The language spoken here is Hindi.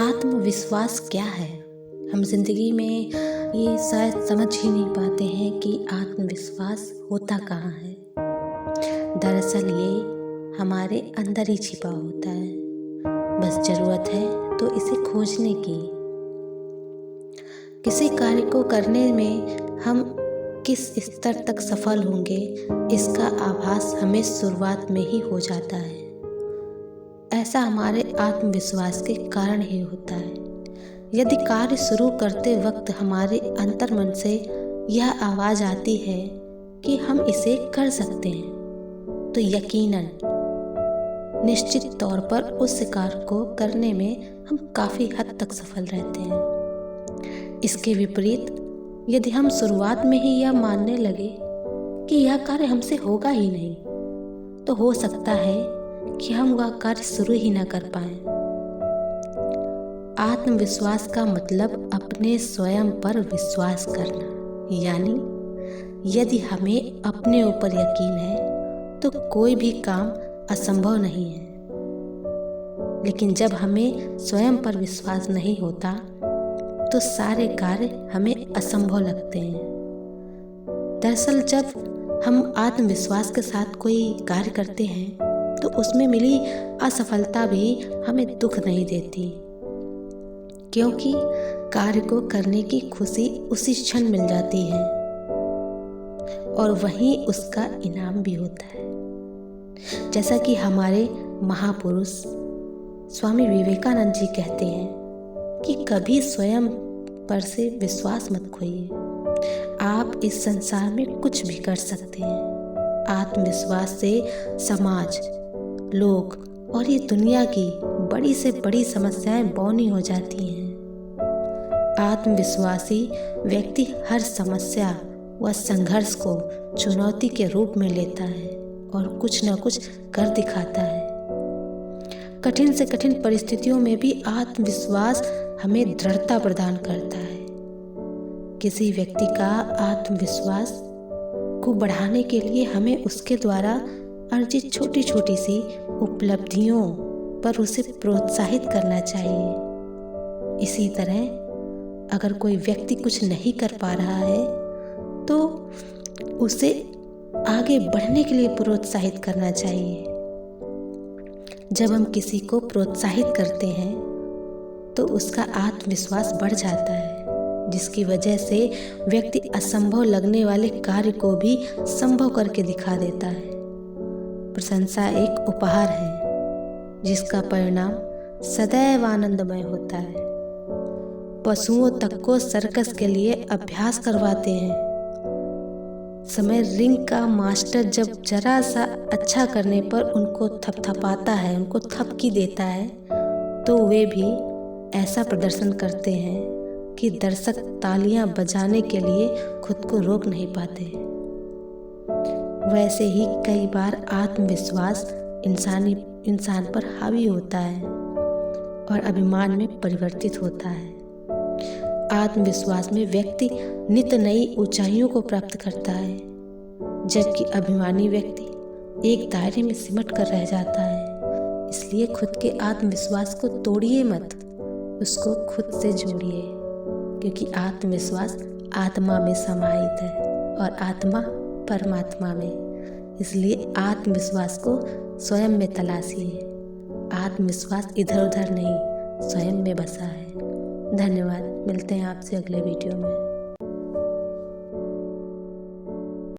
आत्मविश्वास क्या है? हम जिंदगी में ये शायद समझ ही नहीं पाते हैं कि आत्मविश्वास होता कहाँ है। दरअसल ये हमारे अंदर ही छिपा होता है, बस ज़रूरत है तो इसे खोजने की। किसी कार्य को करने में हम किस स्तर तक सफल होंगे, इसका आभास हमें शुरुआत में ही हो जाता है। ऐसा हमारे आत्मविश्वास के कारण ही होता है। यदि कार्य शुरू करते वक्त हमारे अंतर्मन से यह आवाज़ आती है कि हम इसे कर सकते हैं, तो यकीनन निश्चित तौर पर उस कार्य को करने में हम काफ़ी हद तक सफल रहते हैं। इसके विपरीत यदि हम शुरुआत में ही यह मानने लगे कि यह कार्य हमसे होगा ही नहीं, तो हो सकता है कि हम वह कार्य शुरू ही न कर पाएं। आत्मविश्वास का मतलब अपने स्वयं पर विश्वास करना, यानी यदि हमें अपने ऊपर यकीन है तो कोई भी काम असंभव नहीं है। लेकिन जब हमें स्वयं पर विश्वास नहीं होता तो सारे कार्य हमें असंभव लगते हैं। दरअसल जब हम आत्मविश्वास के साथ कोई कार्य करते हैं तो उसमें मिली असफलता भी हमें दुख नहीं देती, क्योंकि कार्य को करने की खुशी उसी क्षण मिल जाती है और वहीं उसका इनाम भी होता है। जैसा कि हमारे महापुरुष स्वामी विवेकानंद जी कहते हैं कि कभी स्वयं पर से विश्वास मत खोइए, आप इस संसार में कुछ भी कर सकते हैं। आत्मविश्वास से समाज, लोग और ये दुनिया की बड़ी से बड़ी समस्याएं बौनी हो जाती हैं। आत्मविश्वासी व्यक्ति हर समस्या व संघर्ष को चुनौती के रूप में लेता है और कुछ न कुछ कर दिखाता है। कठिन से कठिन परिस्थितियों में भी आत्मविश्वास हमें दृढ़ता प्रदान करता है। किसी व्यक्ति का आत्मविश्वास को बढ़ाने के लिए हमें उसके द्वारा अर्जित छोटी छोटी सी उपलब्धियों पर उसे प्रोत्साहित करना चाहिए। इसी तरह अगर कोई व्यक्ति कुछ नहीं कर पा रहा है तो उसे आगे बढ़ने के लिए प्रोत्साहित करना चाहिए। जब हम किसी को प्रोत्साहित करते हैं तो उसका आत्मविश्वास बढ़ जाता है, जिसकी वजह से व्यक्ति असंभव लगने वाले कार्य को भी संभव करके दिखा देता है। प्रशंसा एक उपहार है जिसका परिणाम सदैव आनंदमय होता है। पशुओं तक को सर्कस के लिए अभ्यास करवाते हैं। समय रिंग का मास्टर जब जरा सा अच्छा करने पर उनको थपथपाता है, उनको थपकी देता है, तो वे भी ऐसा प्रदर्शन करते हैं कि दर्शक तालियां बजाने के लिए खुद को रोक नहीं पाते। वैसे ही कई बार आत्मविश्वास इंसान पर हावी होता है और अभिमान में परिवर्तित होता है। आत्मविश्वास में व्यक्ति नित नई ऊंचाइयों को प्राप्त करता है, जबकि अभिमानी व्यक्ति एक दायरे में सिमट कर रह जाता है। इसलिए खुद के आत्मविश्वास को तोड़िए मत, उसको खुद से जोड़िए, क्योंकि आत्मविश्वास आत्मा में समाहित है और आत्मा परमात्मा में। इसलिए आत्मविश्वास को स्वयं में तलाशिए। आत्मविश्वास इधर उधर नहीं, स्वयं में बसा है। धन्यवाद। मिलते हैं आपसे अगले वीडियो में।